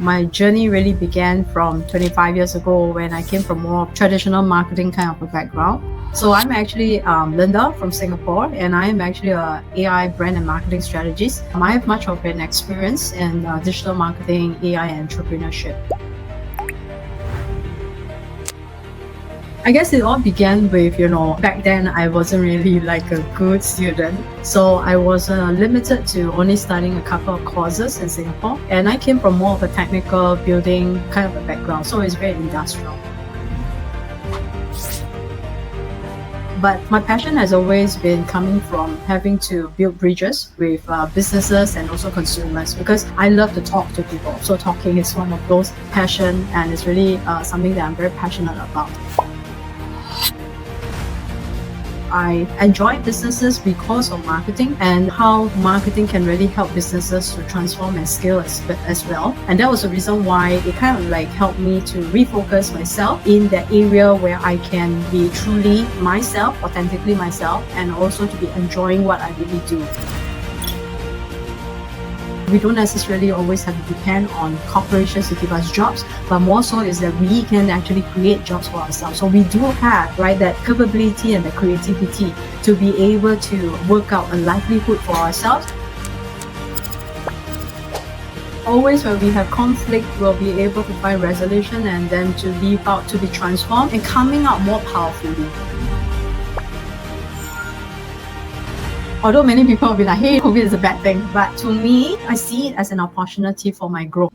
my journey really began from 25 years ago when I came from more traditional marketing kind of a background. So I'm actually Linda from Singapore, and I am actually a AI brand and marketing strategist. I have much of an experience in digital marketing, AI, and entrepreneurship. I guess it all began with, back then I wasn't really like a good student. So I was limited to only studying a couple of courses in Singapore. And I came from more of a technical building kind of a background. So it's very industrial. But my passion has always been coming from having to build bridges with businesses and also consumers, because I love to talk to people. So talking is one of those passion, and it's really something that I'm very passionate about. I enjoy businesses because of marketing and how marketing can really help businesses to transform and scale as well. And that was the reason why it kind of like helped me to refocus myself in that area where I can be truly myself, authentically myself, and also to be enjoying what I really do. We don't necessarily always have to depend on corporations to give us jobs, but more so is that we can actually create jobs for ourselves. So we do have, right, that capability and the creativity to be able to work out a livelihood for ourselves. Always when we have conflict, we'll be able to find resolution and then to leave out, to be transformed and coming out more powerfully. Although many people will be like, hey, COVID is a bad thing. But to me, I see it as an opportunity for my growth.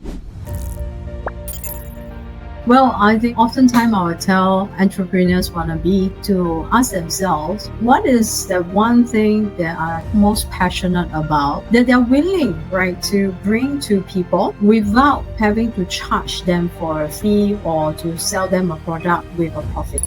Well, I think oftentimes I would tell entrepreneurs wannabe to ask themselves, what is the one thing they are most passionate about that they're willing, right, to bring to people without having to charge them for a fee or to sell them a product with a profit.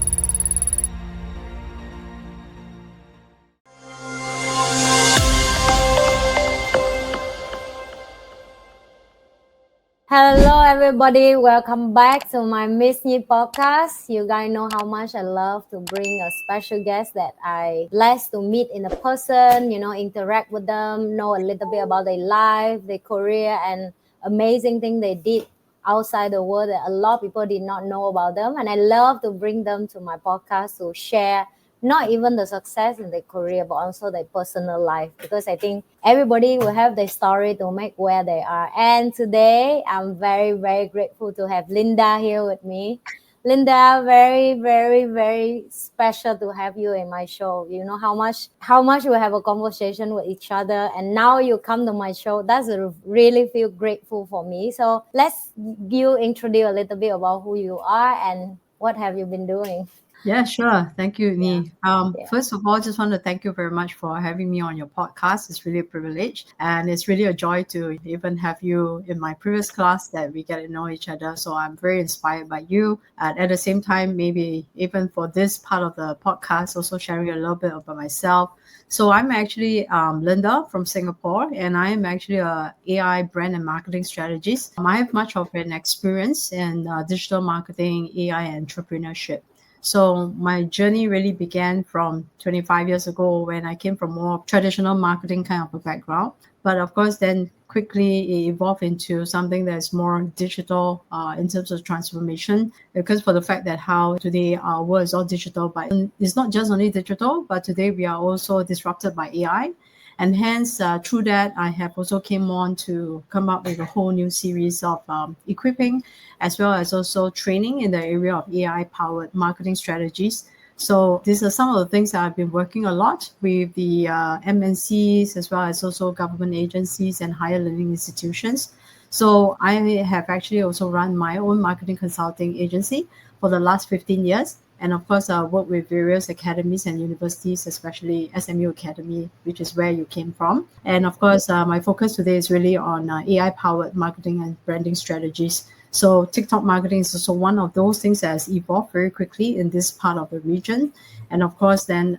Hello everybody, welcome back to my Miss Nhi podcast. You guys know how much I love to bring a special guest that I blessed to meet in a person, interact with them, know a little bit about their life, their career, and amazing thing they did outside the world that a lot of people did not know about them. And I love to bring them to my podcast to share not even the success in their career, but also their personal life, because I think everybody will have their story to make where they are. And today, I'm very, very grateful to have Linda here with me. Linda, very, very, very special to have you in my show. You know how much we have a conversation with each other, and now you come to my show. That's really feel grateful for me. So let's you introduce a little bit about who you are and what have you been doing. Yeah, sure. Thank you, Ni. Yeah. First of all, just want to thank you very much for having me on your podcast. It's really a privilege, and it's really a joy to even have you in my previous class that we get to know each other. So I'm very inspired by you. And at the same time, maybe even for this part of the podcast, also sharing a little bit about myself. So I'm actually Linda from Singapore, and I am actually a AI brand and marketing strategist. I have much of an experience in digital marketing, AI, and entrepreneurship. So my journey really began from 25 years ago when I came from more traditional marketing kind of a background. But of course, then quickly it evolved into something that's more digital in terms of transformation, because for the fact that how today our world is all digital, but it's not just only digital, but today we are also disrupted by AI. And hence, through that, I have also came on to come up with a whole new series of equipping, as well as also training in the area of AI-powered marketing strategies. So these are some of the things that I've been working a lot with the MNCs, as well as also government agencies and higher learning institutions. So I have actually also run my own marketing consulting agency for the last 15 years. And of course, I work with various academies and universities, especially SMU Academy, which is where you came from. And of course, my focus today is really on AI-powered marketing and branding strategies. So TikTok marketing is also one of those things that has evolved very quickly in this part of the region. And of course, then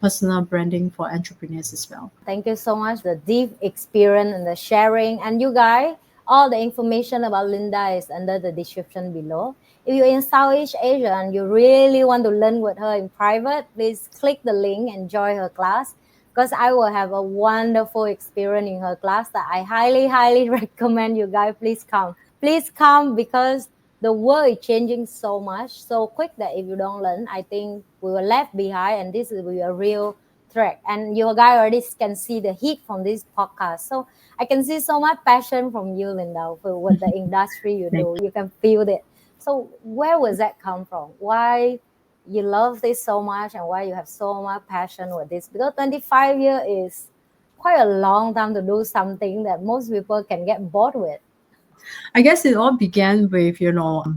personal branding for entrepreneurs as well. Thank you so much. The deep experience and the sharing. And you guys, all the information about Linda is under the description below. If you're in Southeast Asia and you really want to learn with her in private, please click the link and join her class, because I will have a wonderful experience in her class that I highly, highly recommend you guys. Please come. please come, because the world is changing so much, so quick, that if you don't learn, I think we were left behind, and this will be a real threat. And your guy already can see the heat from this podcast. So I can see so much passion from you, Linda, for what the industry you do. You can feel it. So where was that come from? Why you love this so much, and why you have so much passion with this? Because 25 years is quite a long time to do something that most people can get bored with. I guess it all began with,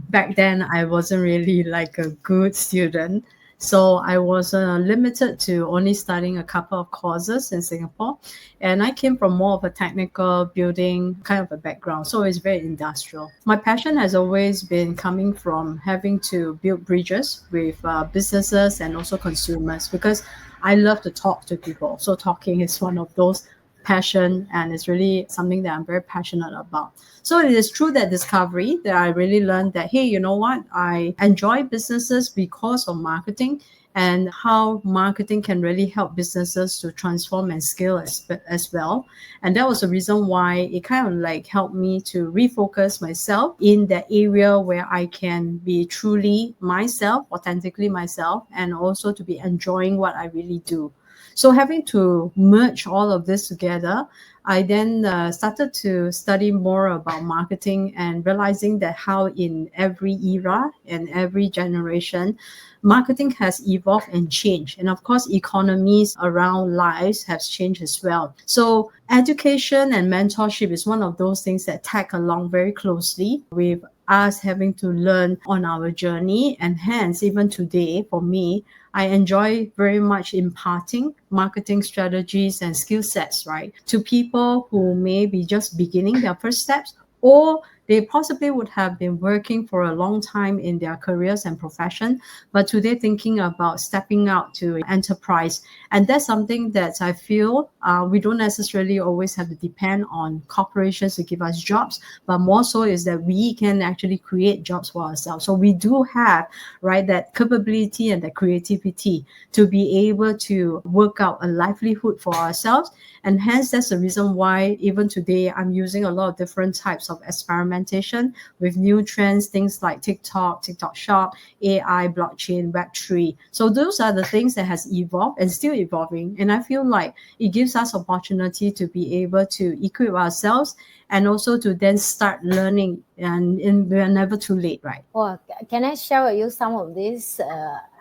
back then I wasn't really like a good student. So I was limited to only studying a couple of courses in Singapore. And I came from more of a technical building kind of a background. So it's very industrial. My passion has always been coming from having to build bridges with businesses and also consumers, because I love to talk to people. So talking is one of those passion, and it's really something that I'm very passionate about. So it is through that discovery that I really learned that, hey, you know what? I enjoy businesses because of marketing, and how marketing can really help businesses to transform and scale as well. And that was the reason why it kind of like helped me to refocus myself in that area where I can be truly myself, authentically myself, and also to be enjoying what I really do. So having to merge all of this together, I then started to study more about marketing, and realizing that how in every era and every generation, marketing has evolved and changed. And of course, economies around lives have changed as well. So education and mentorship is one of those things that tag along very closely with us having to learn on our journey. And hence, even today, for me, I enjoy very much imparting marketing strategies and skill sets, right, to people who may be just beginning their first steps, or they possibly would have been working for a long time in their careers and profession, but today thinking about stepping out to enterprise. And that's something that I feel we don't necessarily always have to depend on corporations to give us jobs, but more so is that we can actually create jobs for ourselves. So we do have, right, that capability and that creativity to be able to work out a livelihood for ourselves. And hence, that's the reason why even today I'm using a lot of different types of experimentation with new trends, things like TikTok Shop, AI, blockchain, Web3. So those are the things that has evolved and still evolving. And I feel like it gives us opportunity to be able to equip ourselves, and also to then start learning. And we're never too late, right? Well, can I share with you some of this?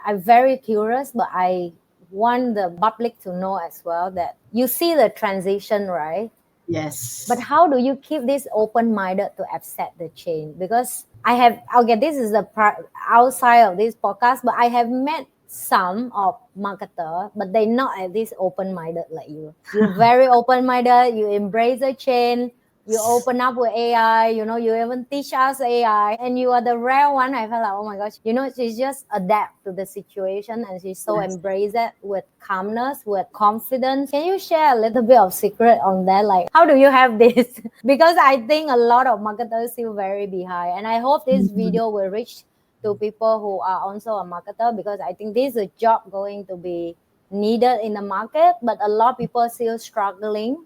I'm very curious, but I want the public to know as well that you see the transition, right? Yes. But how do you keep this open-minded to accept the change? Because this is the part outside of this podcast, but I have met some of marketer, but they're not at this open-minded like you. You're very open-minded. You embrace the change. You open up with AI, you even teach us AI, and you are the rare one. I felt like, oh my gosh, she just adapt to the situation, and she so embrace it with calmness, with confidence. Can you share a little bit of secret on that? Like, how do you have this? Because I think a lot of marketers still very behind, and I hope this video will reach to people who are also a marketer, because I think this is a job going to be needed in the market, but a lot of people are still struggling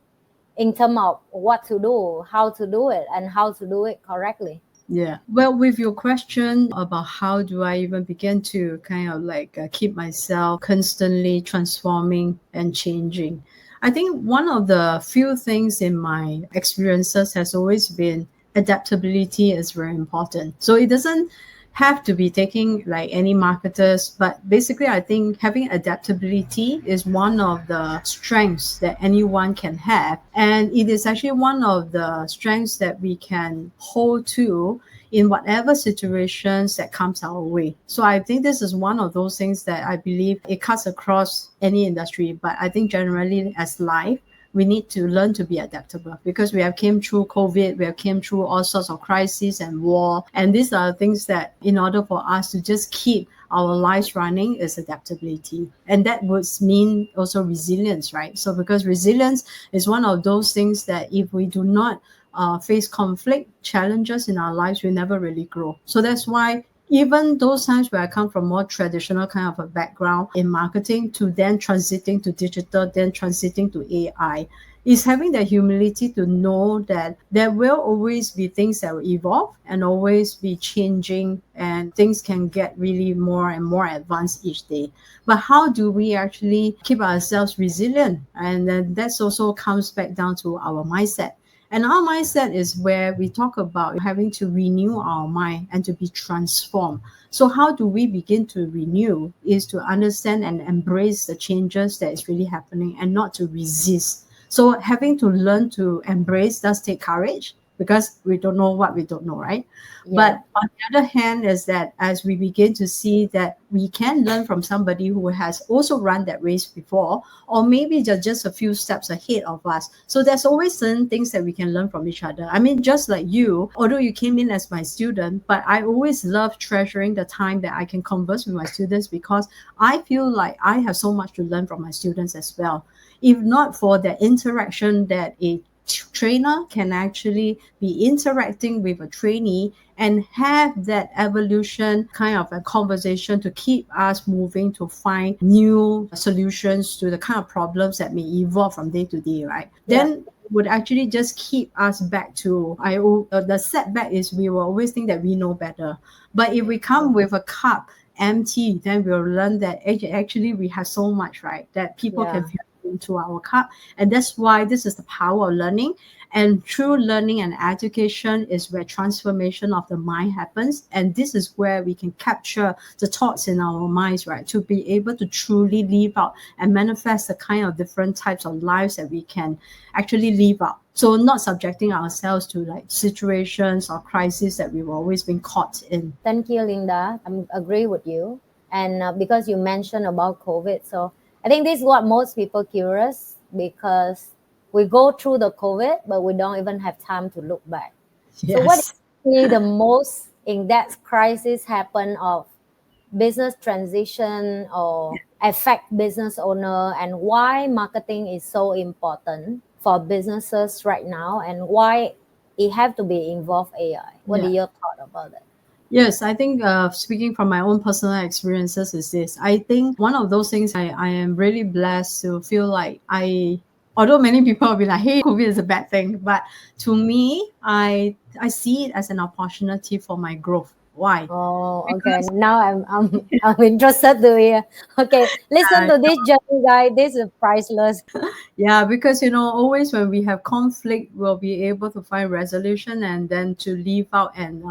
in terms of what to do, how to do it, and how to do it correctly. Yeah. Well, with your question about how do I even begin to kind of like keep myself constantly transforming and changing, I think one of the few things in my experiences has always been adaptability is very important. So it doesn't have to be taking like any marketers, but basically I think having adaptability is one of the strengths that anyone can have, and it is actually one of the strengths that we can hold to in whatever situations that comes our way. So I think this is one of those things that I believe it cuts across any industry, but I think generally as life, we need to learn to be adaptable, because we have came through COVID, we have came through all sorts of crises and war. And these are things that in order for us to just keep our lives running is adaptability. And that would mean also resilience, right? So because resilience is one of those things that if we do not face conflict, challenges in our lives, we never really grow. So that's why even those times where I come from more traditional kind of a background in marketing, to then transiting to digital, then transiting to AI, is having the humility to know that there will always be things that will evolve and always be changing, and things can get really more and more advanced each day. But how do we actually keep ourselves resilient? And then that's also comes back down to our mindset. And our mindset is where we talk about having to renew our mind and to be transformed. So how do we begin to renew is to understand and embrace the changes that is really happening and not to resist. So having to learn to embrace does take courage, because we don't know what we don't know, right? Yeah. But on the other hand, is that as we begin to see that we can learn from somebody who has also run that race before, or maybe just a few steps ahead of us. So there's always certain things that we can learn from each other. I mean, just like you, although you came in as my student, but I always love treasuring the time that I can converse with my students, because I feel like I have so much to learn from my students as well. If not for the interaction that a trainer can actually be interacting with a trainee and have that evolution kind of a conversation to keep us moving to find new solutions to the kind of problems that may evolve from day to day, right? Yeah. Then would actually just keep us back to the setback is we will always think that we know better. But if we come with a cup empty, then we'll learn that actually we have so much, right, that people Yeah. can fill into our cup. And that's why this is the power of learning. And through learning and education is where transformation of the mind happens. And this is where we can capture the thoughts in our minds, right, to be able to truly live out and manifest the kind of different types of lives that we can actually live out. So not subjecting ourselves to like situations or crises that we've always been caught in. Thank you, Linda. I agree with you. And because you mentioned about COVID, so I think this is what most people curious, because we go through the COVID, but we don't even have time to look back. So what is Yes. really the most in-depth crisis happen of business transition or affect business owner, and why marketing is so important for businesses right now, and why it have to be involved AI? What Yeah. are your thought about that? Yes, I think speaking from my own personal experiences is this. I think one of those things I am really blessed to feel like although many people will be like, hey, COVID is a bad thing. But to me, I see it as an opportunity for my growth. Why? Oh, okay. Because Now I'm interested to hear. Okay, listen uh, to this journey, guy. This is priceless. yeah, because always when we have conflict, we'll be able to find resolution and then to live out and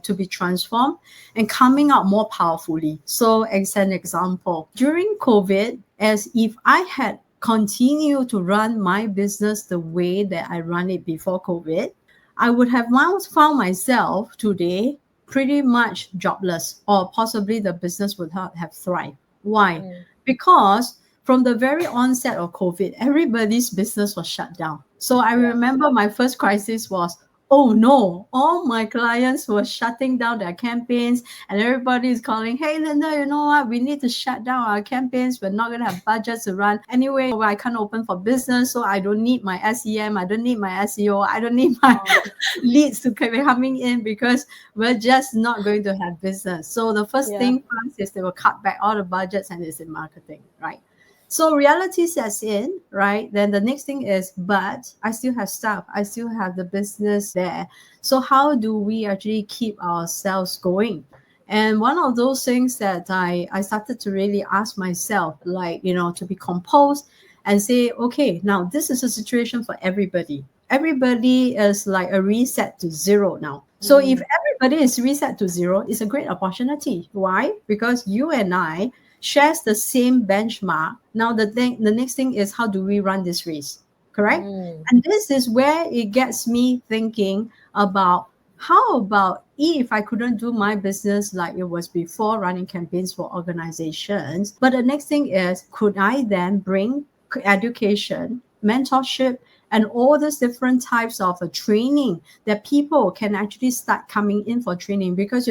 to be transformed and coming out more powerfully. So, as an example, during COVID, as if I had continued to run my business the way that I run it before COVID, I would have once found myself today pretty much jobless, or possibly the business would not have thrived. Why? Mm, Because from the very onset of COVID, everybody's business was shut down. So I yeah. remember my first crisis was, oh no, all my clients were shutting down their campaigns, and everybody is calling, hey, Linda, you know what? We need to shut down our campaigns. We're not going to have budgets to run. Anyway, I can't open for business, so I don't need my SEM. I don't need my SEO. I don't need my Oh, leads to be coming in, because we're just not going to have business. So the first yeah. thing first is they will cut back all the budgets and it's in marketing, right? So reality sets in, right? Then the next thing is, but I still have staff. I still have the business there. So how do we actually keep ourselves going? And one of those things that I started to really ask myself, like, to be composed and say, okay, now this is a situation for everybody. Everybody is like a reset to zero now. So if Mm, everybody is reset to zero, it's a great opportunity. Why? Because you and I shares the same benchmark. Now the next thing is, how do we run this race? Correct? mm, And this is where it gets me thinking about, how about if I couldn't do my business like it was before, running campaigns for organizations? But the next thing is, could I then bring education, mentorship, and all these different types of training that people can actually start coming in for training? Because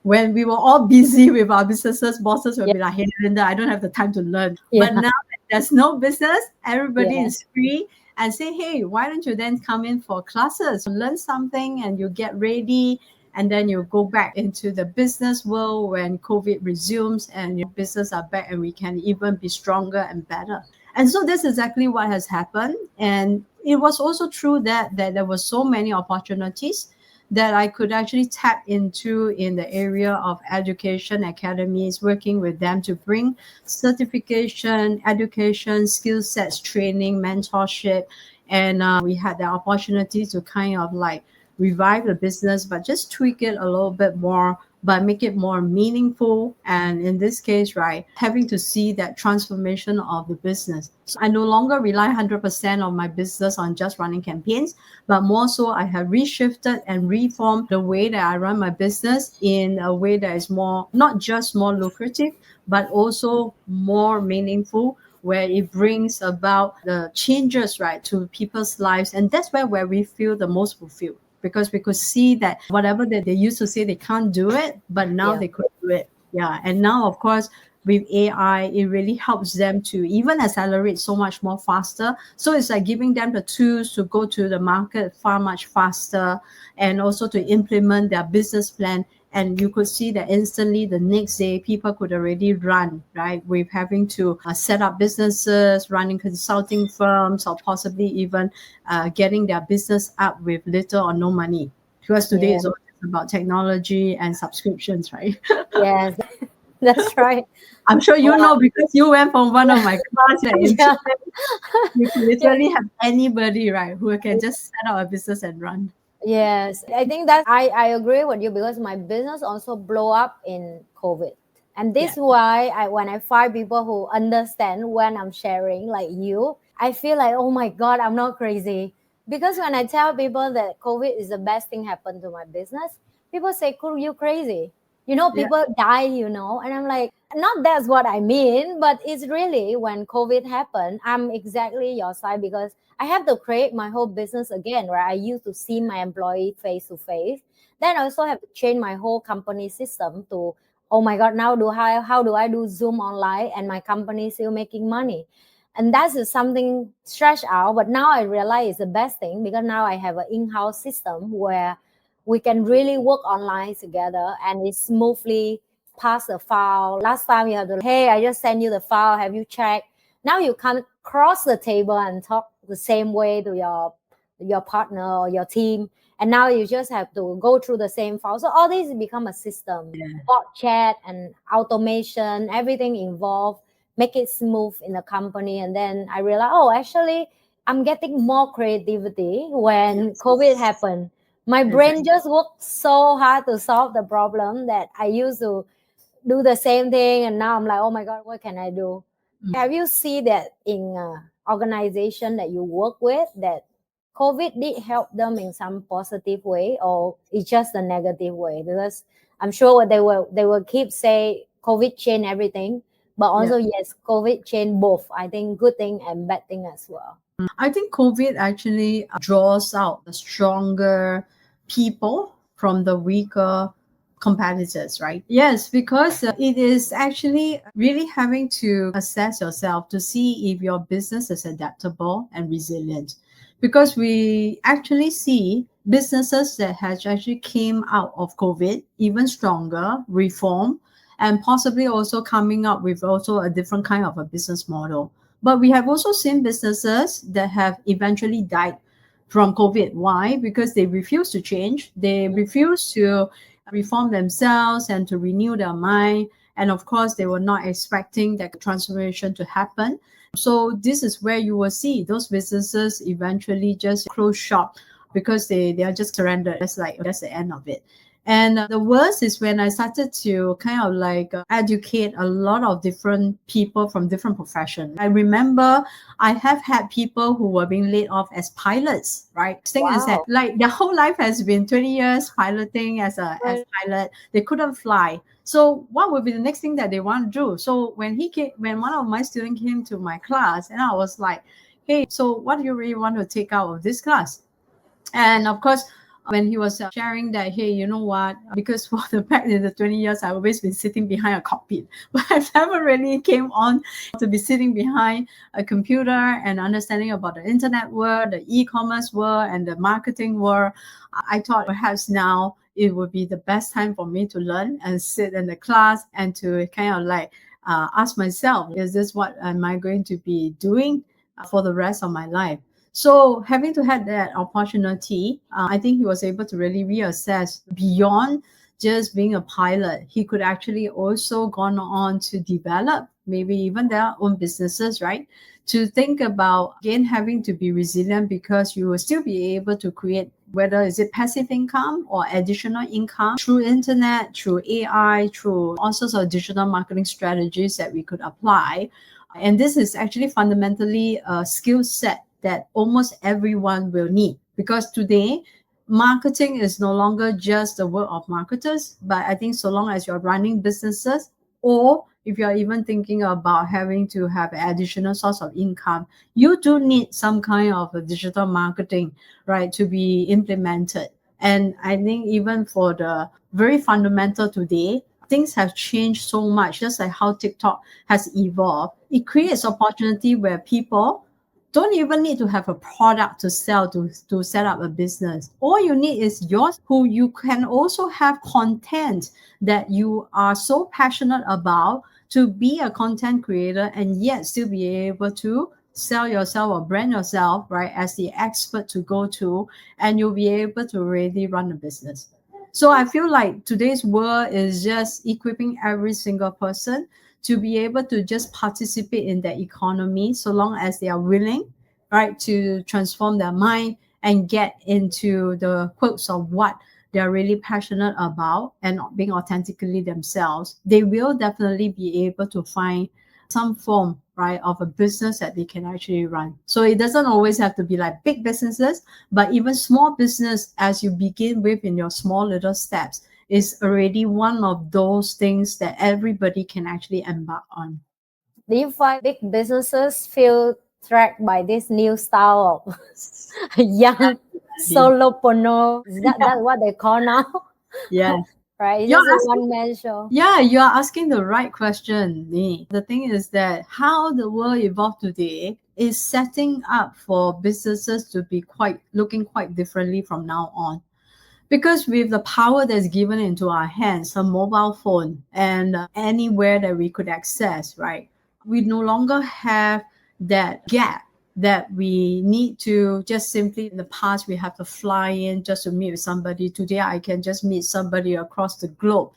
when we were all busy with our businesses, bosses will yeah. be like, hey, Linda, I don't have the time to learn. Yeah. But now that there's no business, everybody Yeah. is free, and say, hey, why don't you then come in for classes, learn something, and you get ready, and then you go back into the business world when COVID resumes and your business are back, and we can even be stronger and better. And so that's exactly what has happened. And it was also true that there were so many opportunities that I could actually tap into in the area of education academies, working with them to bring certification, education, skill sets, training, mentorship. And we had the opportunity to kind of like revive the business, but just tweak it a little bit more, but make it more meaningful. And in this case, right, having to see that transformation of the business. So I no longer rely 100% of my business on just running campaigns, but more so I have reshifted and reformed the way that I run my business in a way that is more, not just more lucrative, but also more meaningful, where it brings about the changes, right, to people's lives. And that's where we feel the most fulfilled, because we could see that whatever that they used to say they can't do it, but now Yeah. they could do it. Yeah. And now, of course, with AI, it really helps them to even accelerate so much more faster. So it's like giving them the tools to go to the market far much faster, and also to implement their business plan. And you could see that instantly the next day people could already run, right, with having to set up businesses, running consulting firms, or possibly even getting their business up with little or no money, because today Yeah. is all about technology and subscriptions, right? Yes. That's right. I'm sure you Wow. know, because you went from one of my class that in Yeah. you can Yeah. literally have anybody, right, who can just set up a business and run. Yes, I think that I agree with you because my business also blow up in COVID. And Yeah. this why I when I find people who understand when I'm sharing like you, I feel like, oh my God, I'm not crazy. Because when I tell people that COVID is the best thing happened to my business, people say, cool, you crazy. Yeah. People die, and I'm like, not that's what I mean, but it's really when COVID happened, I'm exactly your side because I have to create my whole business again, right? I used to see my employee face to face. Then I also have to change my whole company system to, oh my God, now how do I do Zoom online and my company is still making money? And that's just something stretched out. But now I realize it's the best thing because now I have an in-house system where we can really work online together and it smoothly pass the file. Last time you have to, hey, I just send you the file. Have you checked? Now you can cross the table and talk the same way to your partner or your team. And now you just have to go through the same file. So all these become a system, Yeah. bot chat and automation, everything involved, make it smooth in the company. And then I realized, oh, actually, I'm getting more creativity when COVID Yes. happened. My brain Exactly. just worked so hard to solve the problem that I used to do the same thing, and now I'm like, oh my God, what can I do? Have you seen that in organization that you work with that COVID did help them in some positive way, or it's just a negative way? Because I'm sure what they will keep say COVID changed everything, but Yeah. also yes, COVID changed both. I think good thing and bad thing as well. I think COVID actually draws out the stronger people from the weaker competitors, right? Yes, because it is actually really having to assess yourself to see if your business is adaptable and resilient. Because we actually see businesses that has actually came out of COVID even stronger, reform, and possibly also coming up with also a different kind of a business model. But we have also seen businesses that have eventually died from COVID. Why? Because they refuse to change. They refuse to reform themselves and to renew their mind. And of course, they were not expecting that transformation to happen. So this is where you will see those businesses eventually just close shop because they are just surrendered. That's the end of it. And the worst is when I started to kind of like educate a lot of different people from different professions. I remember I have had people who were being laid off as pilots, right? Thing is that Wow. like their whole life has been 20 years piloting as Right. pilot. They couldn't fly. So what would be the next thing that they want to do? So when one of my students came to my class, and I was like, hey, so what do you really want to take out of this class? And of course, when he was sharing that, hey, you know what? Because for the back in the 20 years, I've always been sitting behind a cockpit, but I've never really came on to be sitting behind a computer and understanding about the internet world, the e-commerce world, and the marketing world. I thought perhaps now it would be the best time for me to learn and sit in the class and to kind of like ask myself, is this what am I going to be doing for the rest of my life? So having to have that opportunity, I think he was able to really reassess beyond just being a pilot. He could actually also gone on to develop maybe even their own businesses, right? To think about again having to be resilient, because you will still be able to create, whether is it passive income or additional income through internet, through AI, through all sorts of digital marketing strategies that we could apply. And this is actually fundamentally a skill set that almost everyone will need, because today marketing is no longer just the work of marketers. But I think so long as you're running businesses, or if you're even thinking about having to have additional source of income, you do need some kind of a digital marketing, right, to be implemented. And I think even for the very fundamental today, things have changed so much, just like how TikTok has evolved. It creates opportunity where people don't even need to have a product to sell to set up a business. All you need is yours, who you can also have content that you are so passionate about to be a content creator, and yet still be able to sell yourself or brand yourself, right, as the expert to go to, and you'll be able to really run a business. So I feel like today's world is just equipping every single person to be able to just participate in the economy, so long as they are willing, right, to transform their mind and get into the quotes of what they're really passionate about and being authentically themselves. They will definitely be able to find some form, right, of a business that they can actually run. So it doesn't always have to be like big businesses, but even small business, as you begin with in your small little steps, is already one of those things that everybody can actually embark on. Do you find big businesses feel threatened by this new style of young solopreneur? Is that what they call now? Yeah. Right? It's You're just a asking, one-man show. yeah, you're asking the right question, Nee. The thing is that how the world evolved today is setting up for businesses to be looking quite differently from now on. Because with the power that's given into our hands, a mobile phone, and anywhere that we could access, right, we no longer have that gap that we need to just simply, in the past we have to fly in just to meet with somebody. Today I can just meet somebody across the globe,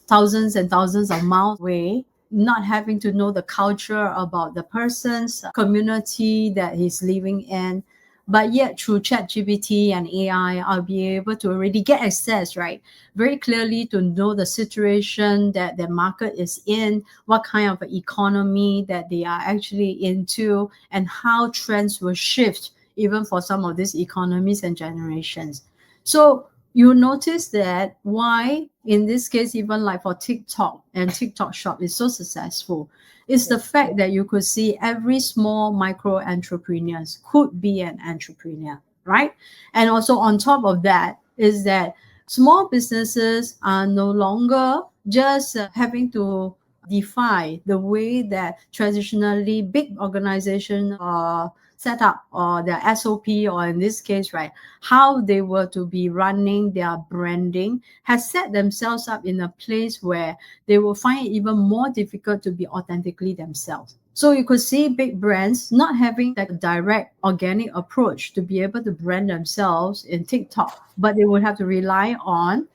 thousands and thousands of miles away, not having to know the culture about the person's community that he's living in. But yet through ChatGPT and AI, I'll be able to already get access, right, very clearly to know the situation that the market is in, what kind of economy that they are actually into, and how trends will shift even for some of these economies and generations. So you notice that why in this case, even like for TikTok and TikTok shop is so successful, is the fact that you could see every small micro entrepreneurs could be an entrepreneur, right? And also on top of that is that small businesses are no longer just having to defy the way that traditionally big organizations are set up, or their SOP, or in this case, right, how they were to be running their branding, has set themselves up in a place where they will find it even more difficult to be authentically themselves. So you could see big brands not having that direct organic approach to be able to brand themselves in TikTok, but they would have to rely on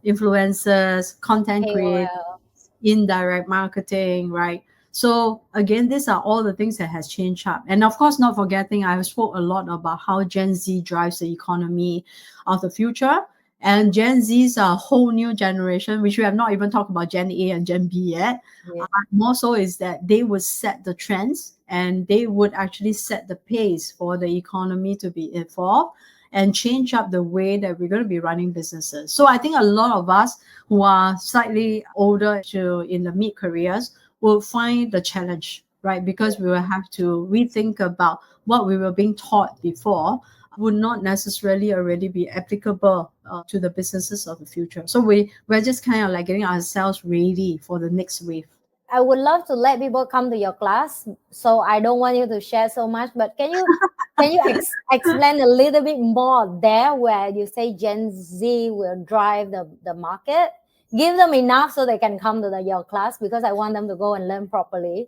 influencers, content creators, KOL. indirect marketing, right? So again, these are all the things that has changed up. And of course, not forgetting, I spoke a lot about how Gen Z drives the economy of the future. And Gen Zs are a whole new generation, which we have not even talked about Gen A and Gen B yet. Yeah. More so is that they would set the trends, and they would actually set the pace for the economy to be evolved and change up the way that we're going to be running businesses. So I think a lot of us who are slightly older to in the mid careers will find the challenge, right? Because we will have to rethink about what we were being taught before would not necessarily already be applicable to the businesses of the future. So we're just kind of like getting ourselves ready for the next wave. I would love to let people come to your class, so I don't want you to share so much. But can you explain a little bit more there, where you say Gen Z will drive the market? give them enough so they can come to your class, because I want them to go and learn properly.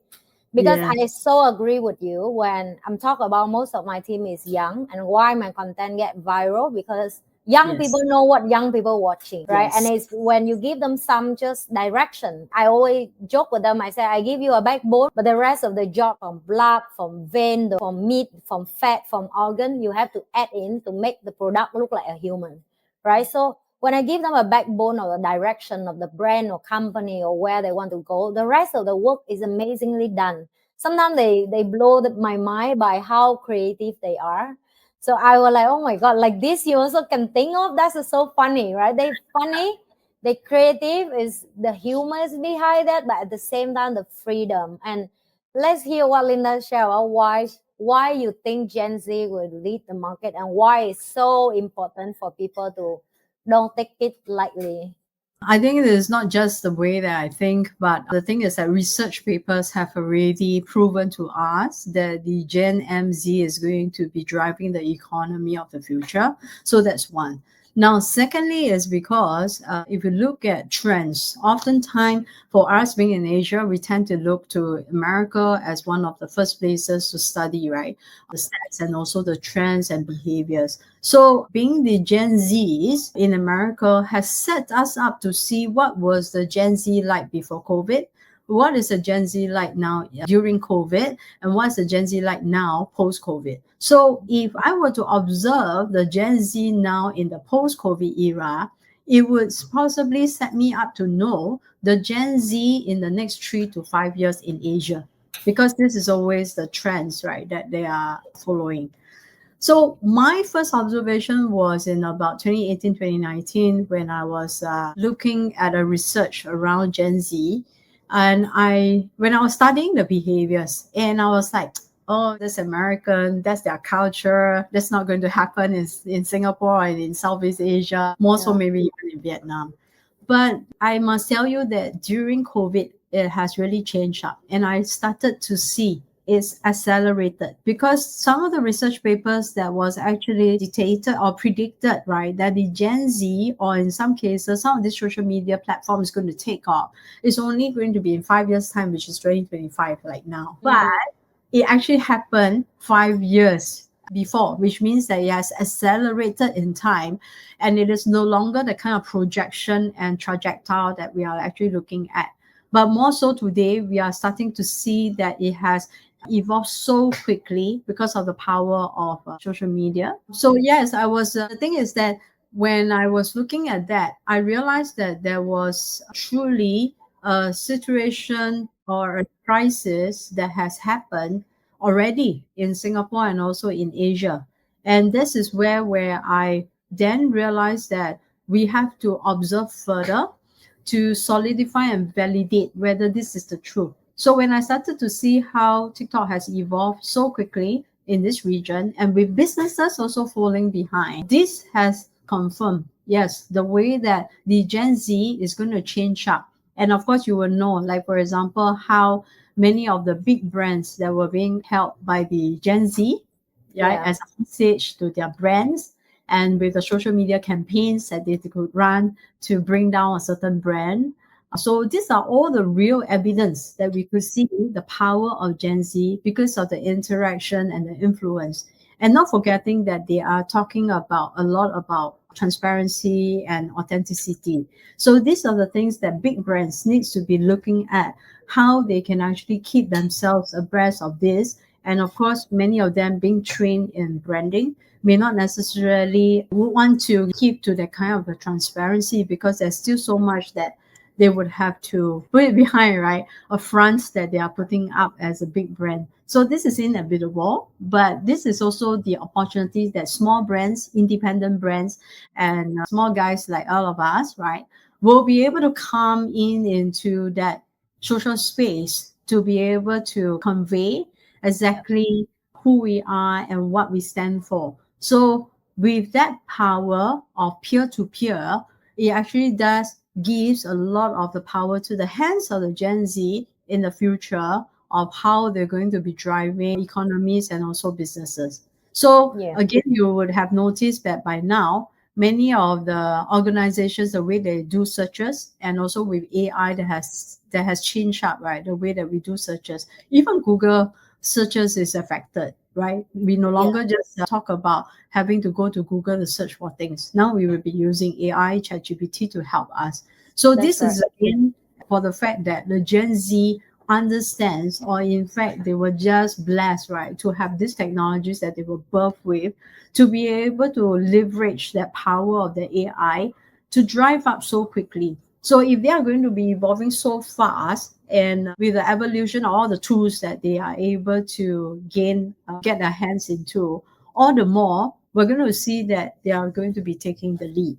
Because Yeah. I so agree with you when I'm talking about most of my team is young, and why my content get viral, because young people Yes. know what young people watching, right? And Yes. it's when you give them some just direction. I always joke with them. I say, I give you a backbone, but the rest of the job, from blood, from vein, from meat, from fat, from organ, you have to add in to make the product look like a human, right? So when I give them a backbone or a direction of the brand or company or where they want to go, the rest of the work is amazingly done. Sometimes they blow my mind by how creative they are. So I was like, oh my God, like this you also can think of. That's so funny, right? They funny, they creative, is the humor is behind that, but at the same time the freedom. And let's hear what Linda shared about why you think Gen Z will lead the market, and why it's so important for people to don't take it lightly. I think it is not just the way that I think, but the thing is that research papers have already proven to us that the Gen MZ is going to be driving the economy of the future. So that's one. Now, secondly, is because if you look at trends, oftentimes for us being in Asia, we tend to look to America as one of the first places to study, right? The stats and also the trends and behaviors. So, being the Gen Zs in America has set us up to see what was the Gen Z like before COVID, what is the Gen Z like now during COVID, and what's the Gen Z like now post COVID. So, if I were to observe the Gen Z now in the post COVID era, it would possibly set me up to know the Gen Z in the next 3 to 5 years in Asia, because this is always the trends, right, that they are following. So my first observation was in about 2018, 2019, when I was looking at a research around Gen Z. And when I was studying the behaviors, and I was like, oh, that's American, that's their culture. That's not going to happen in Singapore and in Southeast Asia, more so Yeah. maybe even in Vietnam. But I must tell you that during COVID, it has really changed up. And I started to see it's accelerated, because some of the research papers that was actually dictated or predicted, right, that the Gen Z, or in some cases, some of the social media platform is going to take off, is only going to be in 5 years' time, which is 2025, like now. But Mm. it actually happened 5 years before, which means that it has accelerated in time, and it is no longer the kind of projection and trajectory that we are actually looking at. But more so today, we are starting to see that it has evolved so quickly because of the power of social media. So yes, I was. The thing is that when I was looking at that, I realized that there was truly a situation or a crisis that has happened already in Singapore and also in Asia. And this is where I then realized that we have to observe further to solidify and validate whether this is the truth. So when I started to see how TikTok has evolved so quickly in this region, and with businesses also falling behind, this has confirmed, yes, the way that the Gen Z is going to change up. And of course, you will know, like for example, how many of the big brands that were being held by the Gen Z, right, Yeah. as a message to their brands, and with the social media campaigns that they could run to bring down a certain brand. So these are all the real evidence that we could see the power of Gen Z because of the interaction and the influence. And not forgetting that they are talking about a lot about transparency and authenticity. So these are the things that big brands needs to be looking at, how they can actually keep themselves abreast of this. And of course, many of them being trained in branding may not necessarily want to keep to that kind of a transparency, because there's still so much that they would have to put it behind, right? A front that they are putting up as a big brand. So this is inevitable, but this is also the opportunities that small brands, independent brands, and small guys like all of us, right, will be able to come in into that social space to be able to convey exactly who we are and what we stand for. So with that power of peer to peer, it actually does gives a lot of the power to the hands of the Gen Z in the future of how they're going to be driving economies and also businesses. So Yeah. again, you would have noticed that by now, many of the organizations, the way they do searches, and also with AI that has changed up, right? The way that we do searches, even Google searches is affected, right? We no Yeah, longer just talk about having to go to Google to search for things. Now we will be using AI, ChatGPT to help us. So that's this right. is again for the fact that the Gen Z understands, or in fact they were just blessed, right, to have these technologies that they were birthed with, to be able to leverage that power of the AI to drive up so quickly. So if they are going to be evolving so fast, and with the evolution of all the tools that they are able to get their hands into, all the more we're going to see that they are going to be taking the lead.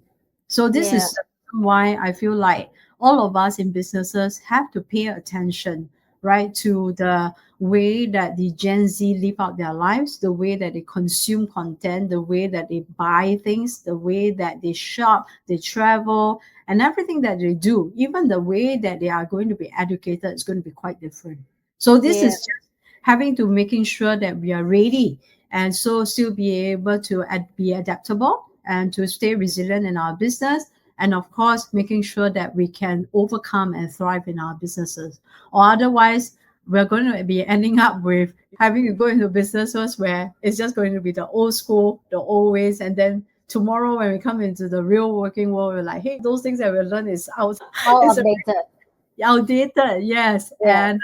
So this Yeah, is why I feel like all of us in businesses have to pay attention, right, to the way that the Gen Z live out their lives, the way that they consume content, the way that they buy things, the way that they shop, they travel, and everything that they do, even the way that they are going to be educated is going to be quite different. So this yeah, is just having to making sure that we are ready, and so still be able to be adaptable and to stay resilient in our business, and of course making sure that we can overcome and thrive in our businesses, or otherwise we're going to be ending up with having to go into businesses where it's just going to be the old school, the old ways, and then tomorrow when we come into the real working world, we're like, hey, those things that we learned is out, all it's updated. outdated, yes, Yeah, and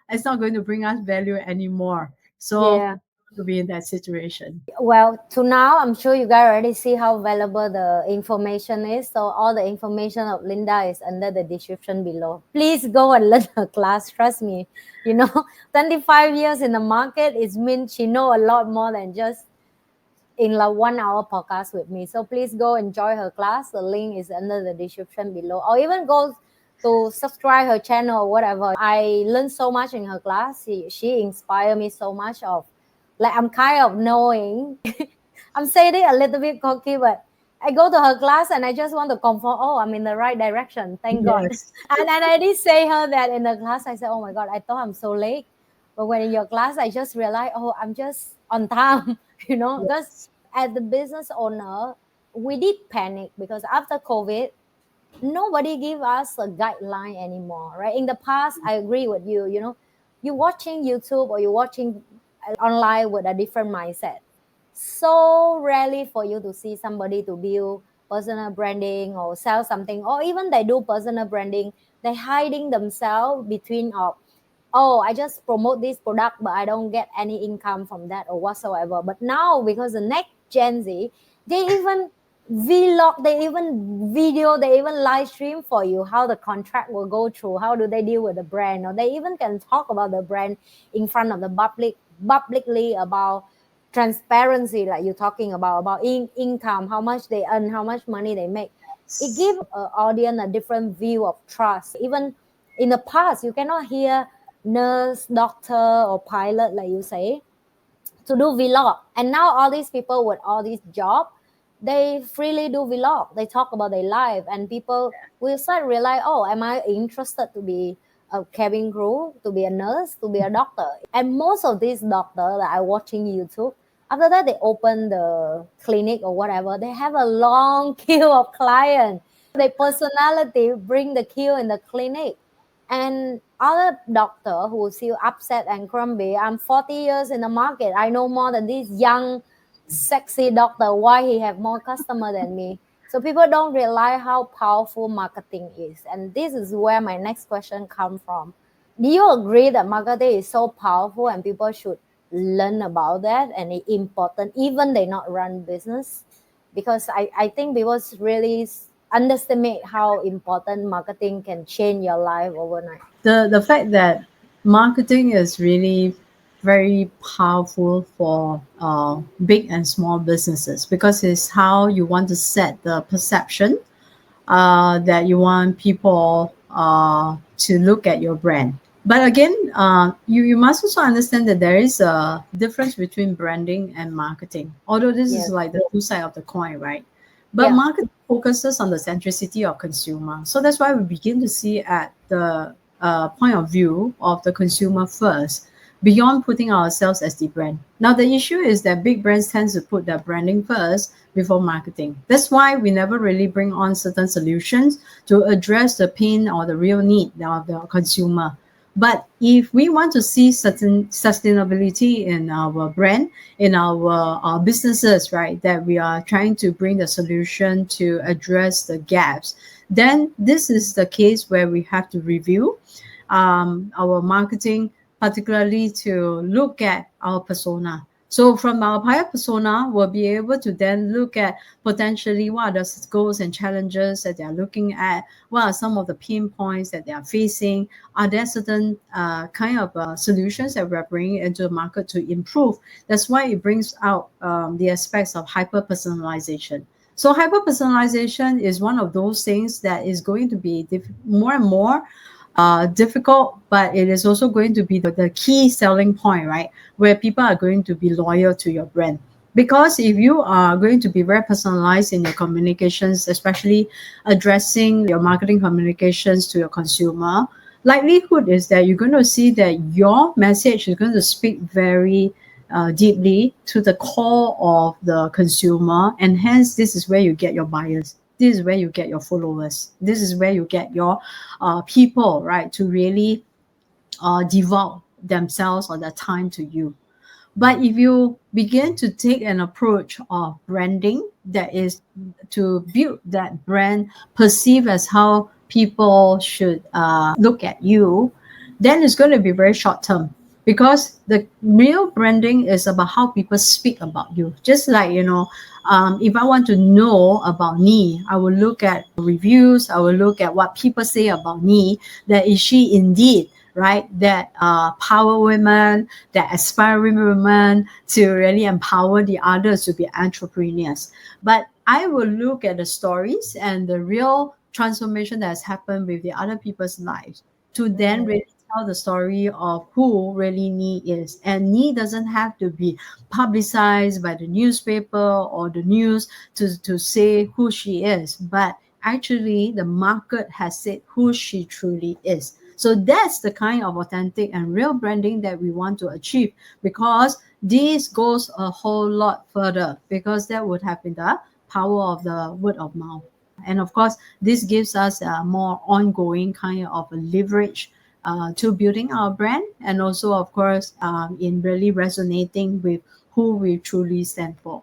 it's not going to bring us value anymore. So yeah. to be in that situation. Well, to now, I'm sure you guys already see how valuable the information is. So all the information of Linda is under the description below. Please go and learn her class. Trust me, you know, 25 years in the market is means she know a lot more than just in like 1 hour podcast with me. So please go enjoy her class. The link is under the description below, or even go to subscribe her channel or whatever. I learned so much in her class. She inspired me so much of like I'm kind of knowing. I'm saying it a little bit cocky, but I go to her class and I just want to confirm, oh, I'm in the right direction. Thank God. Yes. And I did say her that in the class. I said, oh my God, I thought I'm so late. But when in your class, I just realized, oh, I'm just on time, because Yes. as the business owner, we did panic because after COVID, nobody give us a guideline anymore, right? In the past, I agree with you, you're watching YouTube or you're watching online with a different mindset. So rarely for you to see somebody to build personal branding or sell something, or even they do personal branding, they hiding themselves between of, oh, I just promote this product, but I don't get any income from that or whatsoever. But now, because the next Gen Z, they even vlog, they even video, they even live stream for you how the contract will go through, how do they deal with the brand, or they even can talk about the brand in front of the publicly about transparency, like you're talking about income, how much they earn, how much money they make. It gives an audience a different view of trust. Even in the past, you cannot hear nurse, doctor, or pilot, like you say, to do vlog. And now all these people with all these job, they freely do vlog. They talk about their life, and people will start realize, oh, am I interested to be a cabin crew, to be a nurse, to be a doctor? And most of these doctors that are watching YouTube, after that they open the clinic or whatever, they have a long queue of clients. Their personality bring the queue in the clinic. And other doctor who feel upset and grumpy, I'm 40 years in the market, I know more than this young sexy doctor, why he have more customer than me? So people don't realize how powerful marketing is. And this is where my next question come from. Do you agree that marketing is so powerful and people should learn about that, and it's important even they not run business? Because I think people really underestimate how important marketing can change your life overnight. The fact that marketing is really very powerful for big and small businesses, because it's how you want to set the perception that you want people to look at your brand. But again, you must also understand that there is a difference between branding and marketing, although this is Yes. like the two sides of the coin, right? But Yeah. marketing focuses on the centricity of consumer. So that's why we begin to see at the point of view of the consumer first. beyond putting ourselves as the brand. Now, the issue is that big brands tend to put their branding first before marketing. That's why we never really bring on certain solutions to address the pain or the real need of the consumer. But if we want to see certain sustainability in our brand, in our businesses, right, that we are trying to bring the solution to address the gaps, then this is the case where we have to review our marketing, particularly to look at our persona. So from our buyer persona, we'll be able to then look at potentially what are the goals and challenges that they are looking at, what are some of the pain points that they are facing, are there certain kind of solutions that we're bringing into the market to improve. That's why it brings out the aspects of hyper-personalization. So hyper-personalization is one of those things that is going to be more and more difficult, but it is also going to be the key selling point, right? Where people are going to be loyal to your brand. Because if you are going to be very personalized in your communications, especially addressing your marketing communications to your consumer, likelihood is that you're going to see that your message is going to speak very deeply to the core of the consumer, and hence this is where you get your buyers. This is where you get your followers. This is where you get your people, right, to really devote themselves or their time to you. But if you begin to take an approach of branding that is to build that brand, perceive as how people should look at you, then it's going to be very short term, because the real branding is about how people speak about you. Just like, if I want to know about me, I will look at reviews, I will look at what people say about me, that is she indeed, right, that power women, that aspiring women to really empower the others to be entrepreneurs. But I will look at the stories and the real transformation that has happened with the other people's lives to then really tell the story of who really Nee is. And Nee doesn't have to be publicized by the newspaper or the news to say who she is, but actually the market has said who she truly is. So that's the kind of authentic and real branding that we want to achieve, because this goes a whole lot further, because that would have been the power of the word of mouth. And of course, this gives us a more ongoing kind of a leverage to building our brand, and also, of course, in really resonating with who we truly stand for.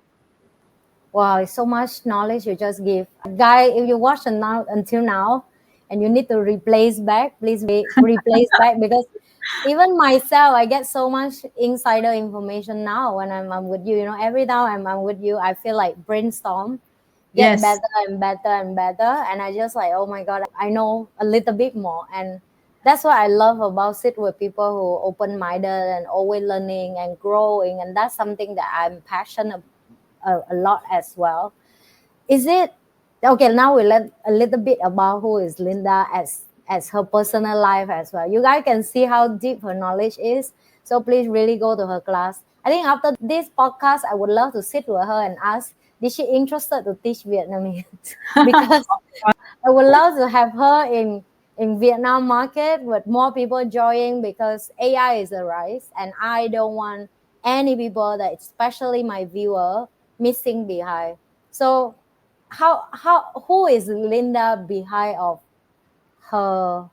Wow, it's so much knowledge you just give. Guy, if you watch until now and you need to replace back, please replace back, because even myself, I get so much insider information now when I'm with you. Every time I'm with you, I feel like brainstorm get Yes. better and better and better. And I just like, oh my God, I know a little bit more. And that's what I love about sit with people who open-minded and always learning and growing. And that's something that I'm passionate a lot as well. Is it okay? Now we learn a little bit about who is Linda as her personal life as well. You guys can see how deep her knowledge is. So please really go to her class. I think after this podcast, I would love to sit with her and ask, is she interested to teach Vietnamese? Because I would love to have her in Vietnam market with more people joining, because AI is a rise, and I don't want any people, that especially my viewer, missing behind. So who is Linda behind of her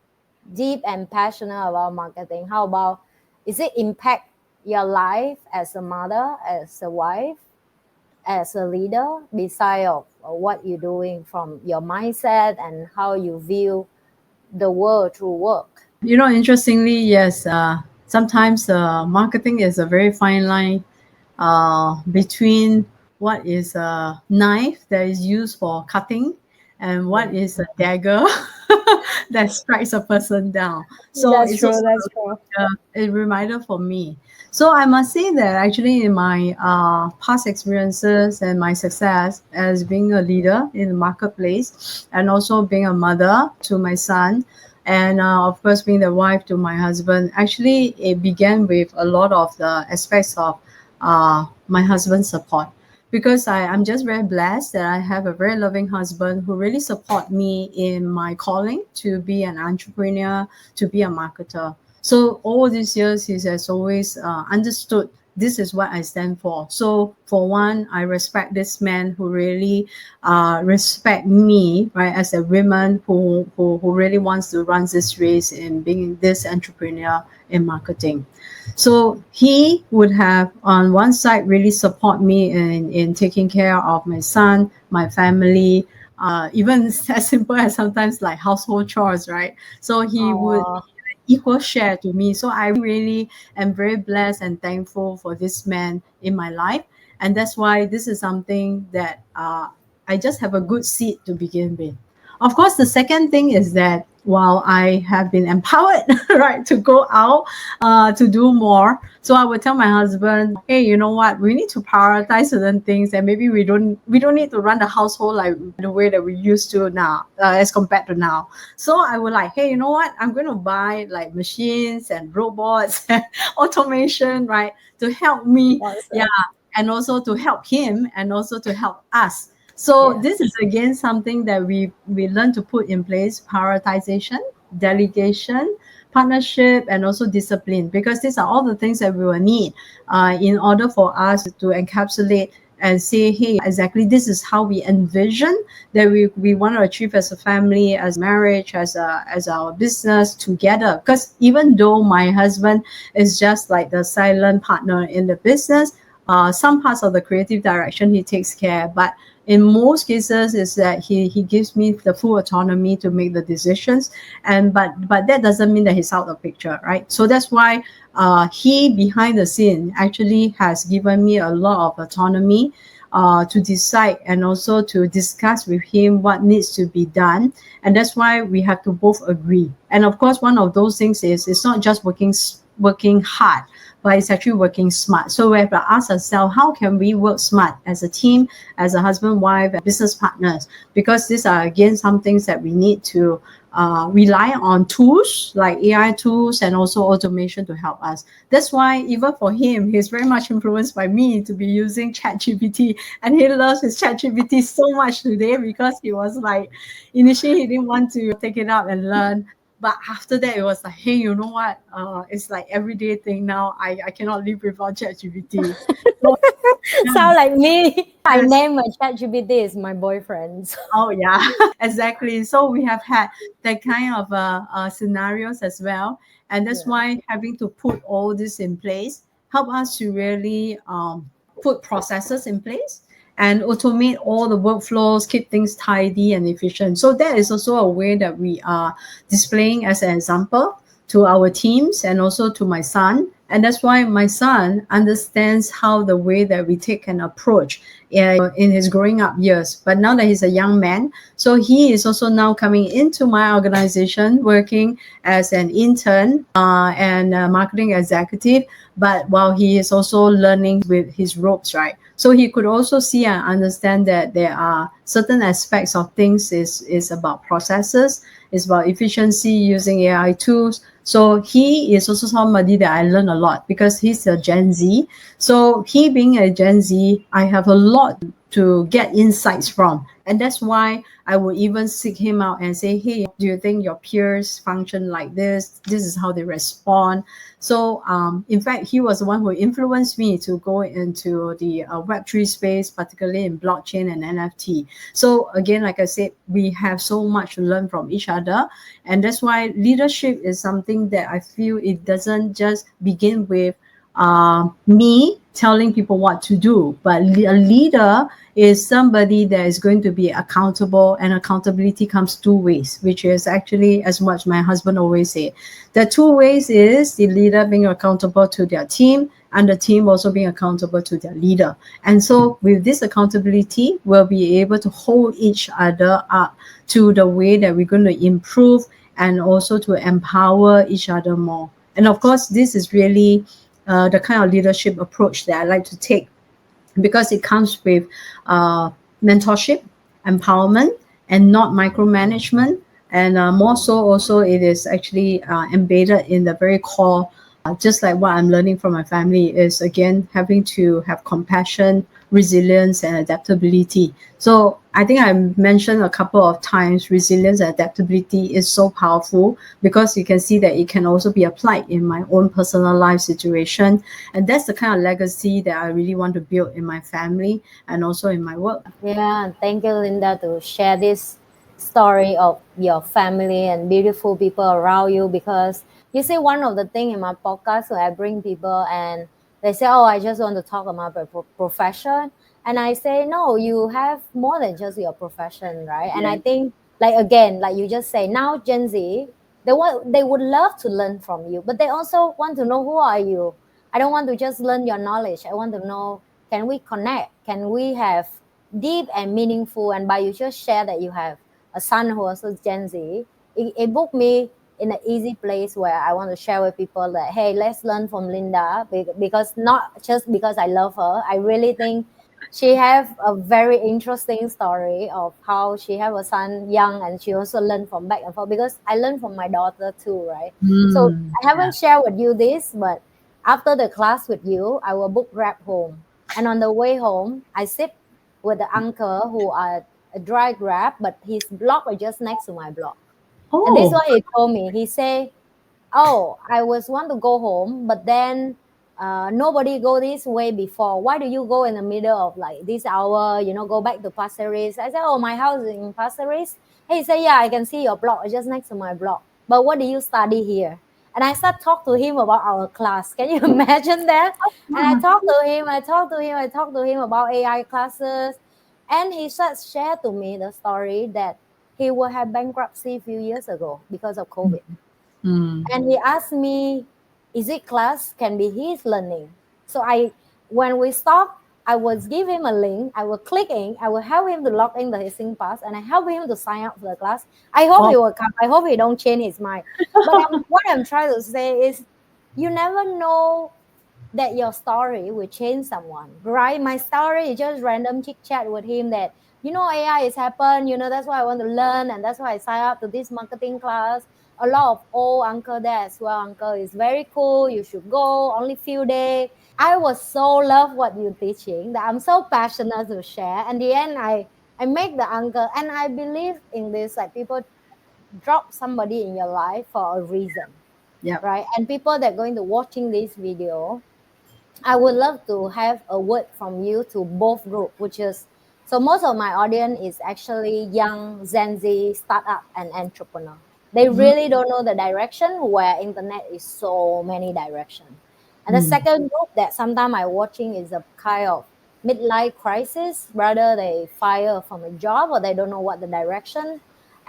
deep and passionate about marketing? How about, is it impact your life as a mother, as a wife, as a leader, beside of what you're doing from your mindset and how you view the world through work? Interestingly, yes, sometimes marketing is a very fine line between what is a knife that is used for cutting and what is a dagger that strikes a person down. So That's it's true. also That's true. a reminder for me. So I must say that actually in my past experiences and my success as being a leader in the marketplace, and also being a mother to my son, and of course being the wife to my husband, actually it began with a lot of the aspects of my husband's support, because I'm just very blessed that I have a very loving husband who really support me in my calling to be an entrepreneur, to be a marketer. So all these years, he has always understood this is what I stand for. So for one, I respect this man who really respect me, right, as a woman who really wants to run this race in being this entrepreneur in marketing. So he would have on one side really support me in taking care of my son, my family, even as simple as sometimes like household chores, right? So he would Oh, equal share to me. So I really am very blessed and thankful for this man in my life. And that's why this is something that I just have a good seat to begin with. Of course, the second thing is that while I have been empowered, right, to go out to do more, so I would tell my husband, hey, you know what, we need to prioritize certain things, and maybe we don't need to run the household like the way that we used to now, as compared to now. So I would like, hey, you know what, I'm going to buy like machines and robots and automation, right, to help me, yeah, awesome. and also to help him and also to help us. So Yes. this is again something that we learn to put in place: prioritization, delegation, partnership, and also discipline, because these are all the things that we will need in order for us to encapsulate and say, hey, exactly, this is how we envision that we want to achieve as a family, as marriage, as our business together. Because even though my husband is just like the silent partner in the business, some parts of the creative direction he takes care, but in most cases is that he gives me the full autonomy to make the decisions. And but that doesn't mean that he's out of picture, right? So that's why he behind the scene actually has given me a lot of autonomy to decide and also to discuss with him what needs to be done. And that's why we have to both agree. And of course, one of those things is it's not just working hard, but it's actually working smart. So we have to ask ourselves, how can we work smart as a team, as a husband, wife, and business partners? Because these are again some things that we need to rely on tools like AI tools and also automation to help us. That's why even for him, he's very much influenced by me to be using ChatGPT, and he loves his ChatGPT so much today because he was like, initially he didn't want to take it up and learn, but after that, it was like, hey, you know what? It's like everyday thing now. I cannot live without ChatGPT. So, yeah, Sound like me. I yes. name my ChatGPT is my boyfriend. Oh, yeah, exactly. So we have had that kind of scenarios as well. And that's Yeah. why having to put all this in place help us to really put processes in place and automate all the workflows, keep things tidy and efficient. So that is also a way that we are displaying as an example to our teams and also to my son. And that's why my son understands how the way that we take an approach in his growing up years. But now that he's a young man, so he is also now coming into my organization, working as an intern and a marketing executive. But while he is also learning with his ropes, right? So he could also see and understand that there are certain aspects of things is about processes, it's about efficiency using AI tools. So he is also somebody that I learn a lot because he's a Gen Z. So he being a Gen Z, I have a lot to get insights from. And that's why I would even seek him out and say, hey, do you think your peers function like this? This is how they respond. So in fact, he was the one who influenced me to go into the Web3 space, particularly in blockchain and NFT. So again, like I said, we have so much to learn from each other. And that's why leadership is something that I feel it doesn't just begin with me telling people what to do, but a leader is somebody that is going to be accountable, and accountability comes two ways, which is actually as much my husband always say. The two ways is the leader being accountable to their team and the team also being accountable to their leader. And so with this accountability, we'll be able to hold each other up to the way that we're going to improve and also to empower each other more. And of course, this is really the kind of leadership approach that I like to take because it comes with mentorship, empowerment, and not micromanagement. And more so, also, it is actually embedded in the very core, just like what I'm learning from my family, is again having to have compassion, resilience, and adaptability. So I think I mentioned a couple of times resilience and adaptability is so powerful because you can see that it can also be applied in my own personal life situation. And that's the kind of legacy that I really want to build in my family and also in my work. Yeah, thank you, Linda, to share this story of your family and beautiful people around you. Because you see, one of the thing in my podcast when I bring people and they say, "Oh, I just want to talk about my profession," and I say, "No, you have more than just your profession, right?" And I Yeah. think, like again, like you just say, now Gen Z, they would love to learn from you, but they also want to know who are you. I don't want to just learn your knowledge. I want to know, can we connect? Can we have deep and meaningful? And by you just share that you have a son who also Gen Z, it booked me in an easy place where I want to share with people that, hey, let's learn from Linda, because not just because I love her, I really think she have a very interesting story of how she have a son young and she also learned from back and forth, because I learned from my daughter too, right? So I Yeah. haven't shared with you this, but after the class with you, I will book Grab home. And on the way home, I sit with the uncle who are a dry Grab, but his block is just next to my block. And this is Oh, what he told me. He say, "Oh, I was want to go home, but then nobody go this way before. Why do you go in the middle of like this hour? Go back to Pasir Ris." I said, "Oh, my house is in Pasir Ris." He said, "Yeah, I can see your block. It's just next to my block. But what do you study here?" And I start talk to him about our class. Can you imagine that? And I talk to him. I talk to him about AI classes, and he starts share to me the story that he will have bankruptcy a few years ago because of COVID. mm, And he asked me, is it class can be his learning? So when we stop, I would give him a link, I will click in, I will help him to log in the his pass, and I help him to sign up for the class. I hope oh, he will come. I hope he don't change his mind. But what I'm trying to say is, you never know that your story will change someone, right? My story is just random chit chat with him that, AI is happen, that's why I want to learn, and that's why I sign up to this marketing class. A lot of old uncle there as well. Uncle is very cool. You should go. Only few days. I was so love what you're teaching that I'm so passionate to share. And the end, I make the uncle, and I believe in this. Like people drop somebody in your life for a reason, yeah. right? And people that are going to watching this video, I would love to have a word from you to both group, which is, so most of my audience is actually young Gen Z startup and entrepreneur. They Mm, really don't know the direction, where internet is so many direction. And the mm, second group that sometimes I watching is a kind of midlife crisis, rather they fire from a job or they don't know what the direction.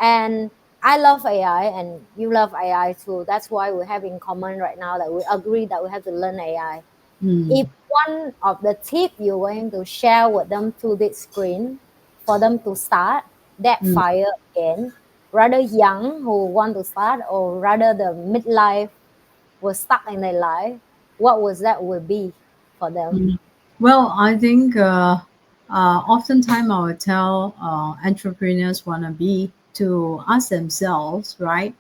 And I love AI and you love AI too. That's why we have in common right now that we agree that we have to learn AI. mm, If one of the tip you're going to share with them to this screen for them to start that mm, fire again, rather young who want to start or rather the midlife was stuck in their life, what was that would be for them? mm. Well, I think oftentimes I would tell entrepreneurs wannabe to ask themselves, right?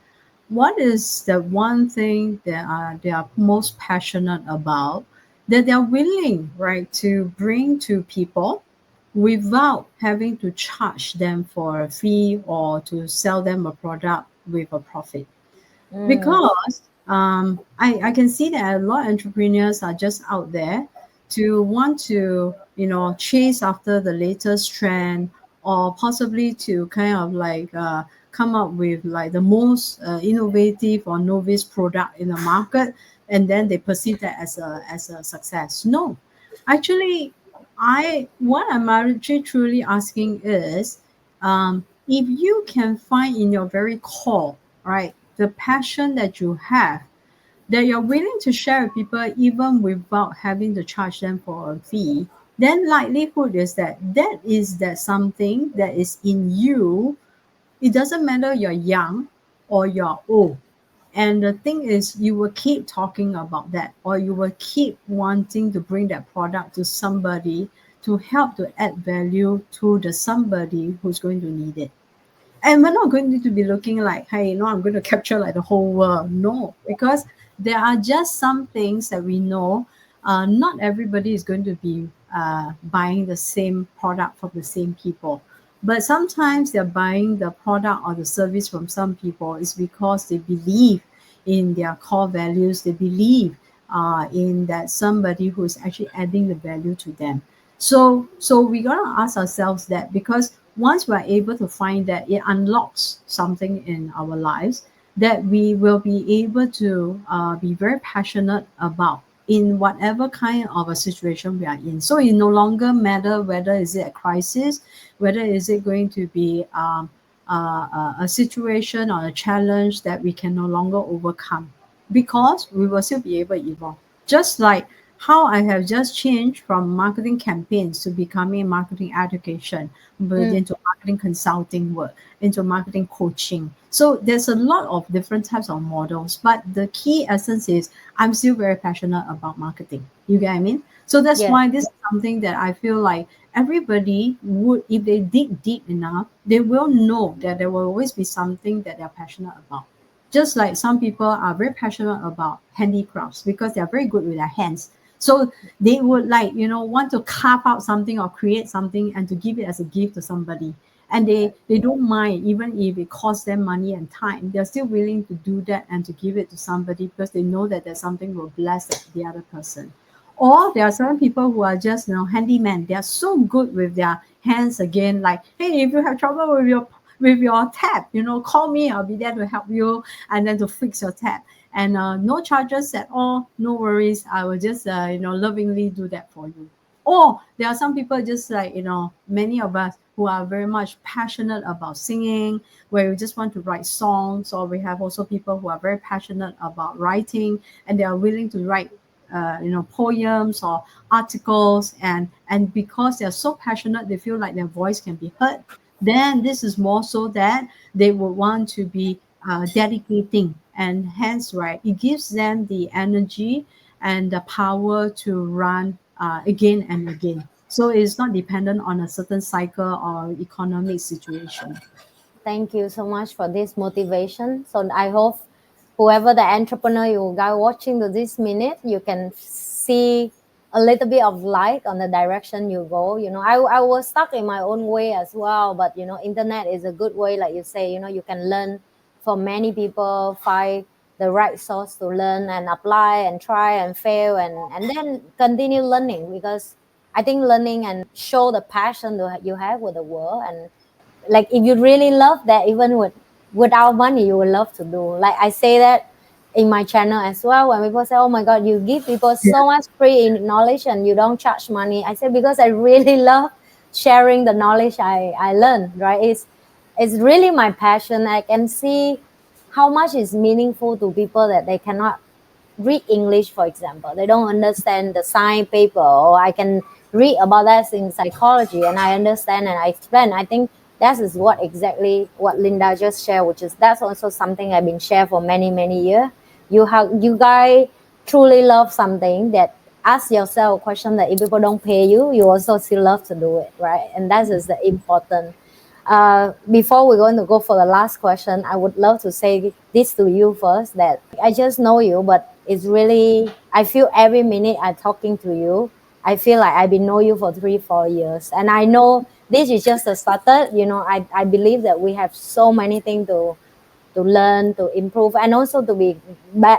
What is the one thing that they are most passionate about that they're willing, right, to bring to people without having to charge them for a fee or to sell them a product with a profit? Mm, Because I can see that a lot of entrepreneurs are just out there to want to, chase after the latest trend or possibly to kind of like come up with like the most innovative or novice product in the market, and then they perceive that as a success. No, actually, what I'm actually truly asking is, if you can find in your very core, right, the passion that you have, that you're willing to share with people even without having to charge them for a fee, then likelihood is that that something that is in you. It doesn't matter you're young or you're old. And the thing is, you will keep talking about that, or you will keep wanting to bring that product to somebody to help to add value to the somebody who's going to need it. And we're not going to be looking like, hey, I'm going to capture like the whole world. No, because there are just some things that we know. Not everybody is going to be buying the same product from the same people. But sometimes they're buying the product or the service from some people is because they believe in their core values. They believe in that somebody who is actually adding the value to them. So we gotta ask ourselves that, because once we're able to find that, it unlocks something in our lives that we will be able to be very passionate about in whatever kind of a situation we are in. So it no longer matter whether is it a crisis, whether is it going to be a situation or a challenge that we can no longer overcome, because we will still be able to evolve. Just like how I have just changed from marketing campaigns to becoming marketing education, but Mm. into marketing consulting work, into marketing coaching. So there's a lot of different types of models, but the key essence is I'm still very passionate about marketing. You get what I mean? So that's Yes. why this is something that I feel like everybody would, if they dig deep enough, they will know that there will always be something that they're passionate about. Just like some people are very passionate about handicrafts because they are very good with their hands. So they would like, want to carve out something or create something and to give it as a gift to somebody. And they don't mind even if it costs them money and time. They're still willing to do that and to give it to somebody because they know that there's something will bless the other person. Or there are some people who are just, handyman. They are so good with their hands again. Like, hey, if you have trouble with your tap, call me. I'll be there to help you and then to fix your tap. And no charges at all. No worries. I will just, lovingly do that for you. Or there are some people just like, many of us who are very much passionate about singing, where we just want to write songs. Or we have also people who are very passionate about writing and they are willing to write poems or articles, and because they're so passionate, they feel like their voice can be heard. Then this is more so that they would want to be dedicating, and hence, right, it gives them the energy and the power to run again and again. So it's not dependent on a certain cycle or economic situation. Thank you so much for this motivation. So I hope whoever the entrepreneur you guys watching to this minute, you can see a little bit of light on the direction you go. I was stuck in my own way as well, but internet is a good way, like you say. You can learn from many people, find the right source to learn and apply and try and fail and then continue learning, because I think learning and show the passion that you have with the world. And like if you really love that, even without money you will love to do. Like I say that in my channel as well, when people say, oh my god, you give people Yeah, so much free knowledge and you don't charge money. I say because I really love sharing the knowledge I learned, right? It's really my passion. I can see how much is meaningful to people that they cannot read English, for example. They don't understand the science paper, or I can read about that in psychology and I understand and I explain. I think that is what exactly what Linda just shared, which is that's also something I've been sharing for many, many years. You guys truly love something that ask yourself a question that if people don't pay you, you also still love to do it, right? And that is the important. Before we're going to go for the last question, I would love to say this to you first, that I just know you, but it's really, I feel every minute I'm talking to you, I feel like I've been know you for 3-4 years. And I know this is just a starter. I believe that we have so many things to learn, to improve, and also to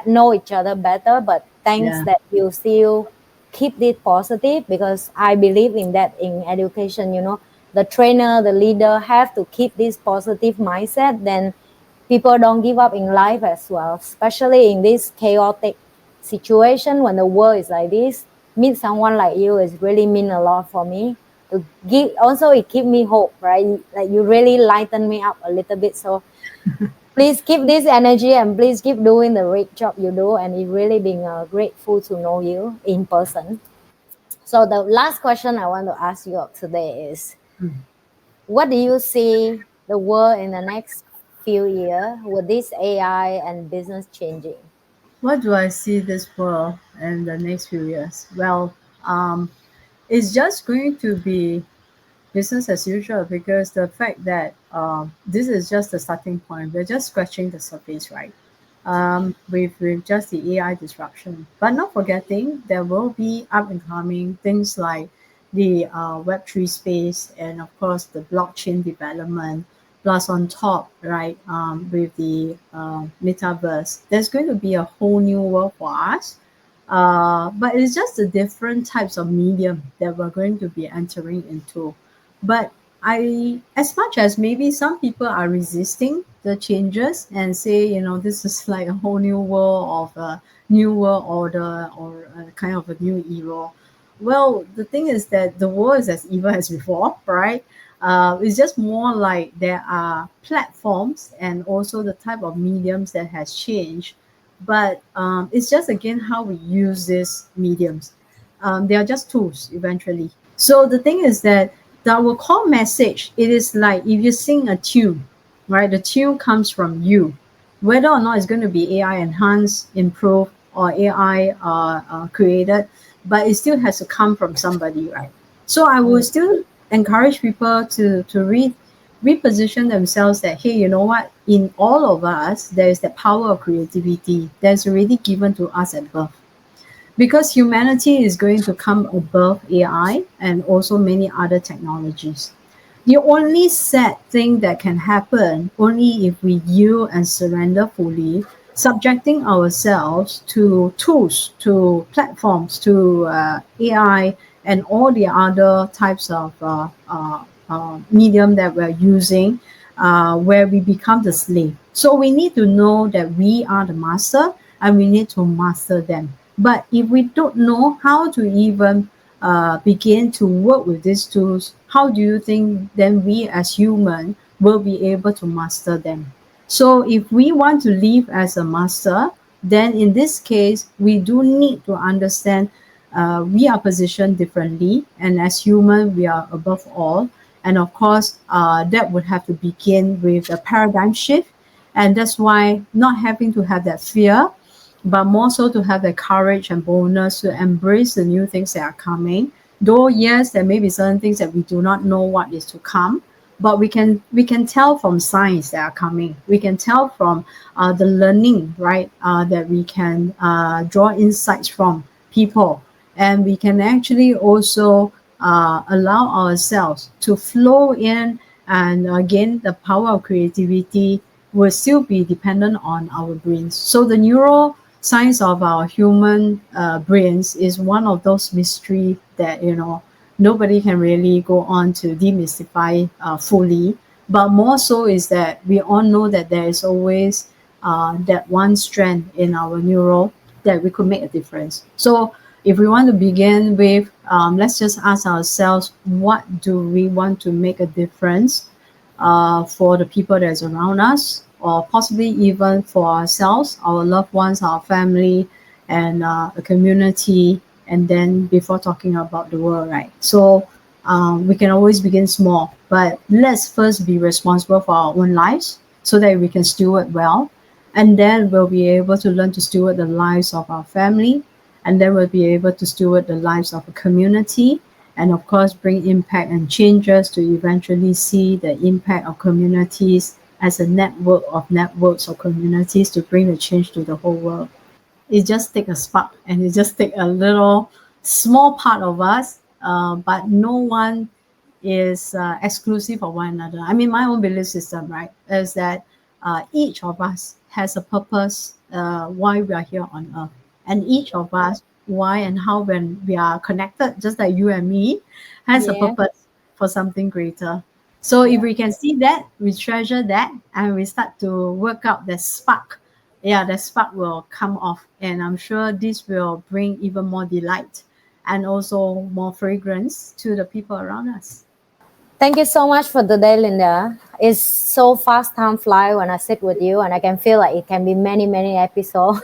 know each other better. But thanks yeah, that you still keep it positive, because I believe in that in education. The trainer, the leader have to keep this positive mindset. Then people don't give up in life as well, especially in this chaotic situation when the world is like this. Meet someone like you is really mean a lot for me. To give also it give me hope, right? Like you really lighten me up a little bit. So please keep this energy and please keep doing the great job you do. And it really been grateful to know you in person. So the last question I want to ask you today is, what do you see the world in the next few years with this AI and business changing? what do I see this world in the next few years? Well, it's just going to be business as usual, because the fact that this is just the starting point. We're just scratching the surface, right? With just the AI disruption. But not forgetting, there will be up and coming things like the Web3 space, and of course the blockchain development, plus on top, right, with the metaverse, there's going to be a whole new world for us. But it's just the different types of medium that we're going to be entering into. But as much as maybe some people are resisting the changes and say, this is like a whole new world of a new world order, or a kind of a new era. Well, the thing is that the world is as evil as before, right? It's just more like there are platforms and also the type of mediums that has changed, but it's just again how we use these mediums. They are just tools eventually. So the thing is that our core message, it is like if you sing a tune, right? The tune comes from you, whether or not it's going to be AI enhanced, improved, or AI created, but it still has to come from somebody, right? So I will still encourage people to reposition themselves that, hey, you know what, in all of us there is the power of creativity that's already given to us at birth, because humanity is going to come above AI and also many other technologies. The only sad thing that can happen only if we yield and surrender fully, subjecting ourselves to tools, to platforms, to AI, and all the other types of medium that we're using, where we become the slave. So we need to know that we are the master and we need to master them. But if we don't know how to even begin to work with these tools, how do you think then we as human will be able to master them? So if we want to live as a master, then in this case, we do need to understand we are positioned differently, and as human, we are above all. And of course, that would have to begin with a paradigm shift. And that's why not having to have that fear, but more so to have the courage and boldness to embrace the new things that are coming. Though yes, there may be certain things that we do not know what is to come, but we can tell from signs that are coming. We can tell from the learning, right? That we can draw insights from people, and we can actually also allow ourselves to flow in. And again, the power of creativity will still be dependent on our brains. So the neural science of our human brains is one of those mystery that nobody can really go on to demystify fully. But more so is that we all know that there is always that one strand in our neural that we could make a difference. So if we want to begin with, let's just ask ourselves, what do we want to make a difference for the people that's around us, or possibly even for ourselves, our loved ones, our family, and a community, and then before talking about the world, right? So we can always begin small, but let's first be responsible for our own lives so that we can steward well. And then we'll be able to learn to steward the lives of our family, and then we'll be able to steward the lives of a community, and of course bring impact and changes to eventually see the impact of communities as a network of networks or communities to bring the change to the whole world. It just take a spark, and it just take a little small part of us, but no one is exclusive of one another. I mean, my own belief system, right, is that each of us has a purpose why we are here on earth, and each of us why and how when we are connected, just like you and me, has a Yeah, purpose for something greater. So if yeah. we can see that, we treasure that, and we start to work out the spark, yeah, the spark will come off. And I'm sure this will bring even more delight and also more fragrance to the people around us. Thank you so much for today, Linda. It's so fast time fly when I sit with you, and I can feel like it can be many, many episodes.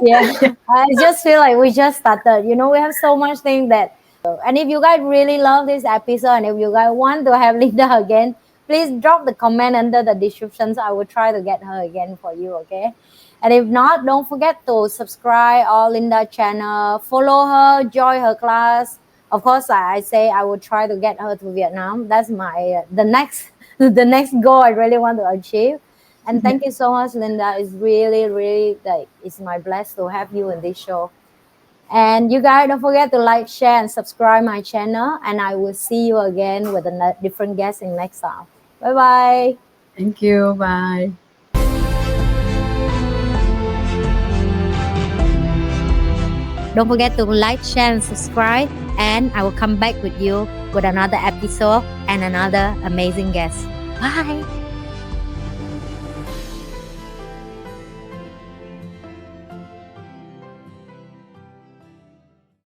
Yeah, I just feel like we just started. We have so much things that. And if you guys really love this episode, and if you guys want to have Linda again, please drop the comment under the descriptions. I will try to get her again for you. Okay. And if not, don't forget to subscribe or Linda channel, follow her, join her class. Of course, I say I will try to get her to Vietnam. That's my the next the next goal I really want to achieve. And thank you so much, Linda. It's really, really like it's my blessed to have you in this show. And you guys don't forget to like, share, and subscribe my channel. And I will see you again with a different guest in next time. Bye bye. Thank you. Bye. Don't forget to like, share, and subscribe. And I will come back with you with another episode and another amazing guest. Bye.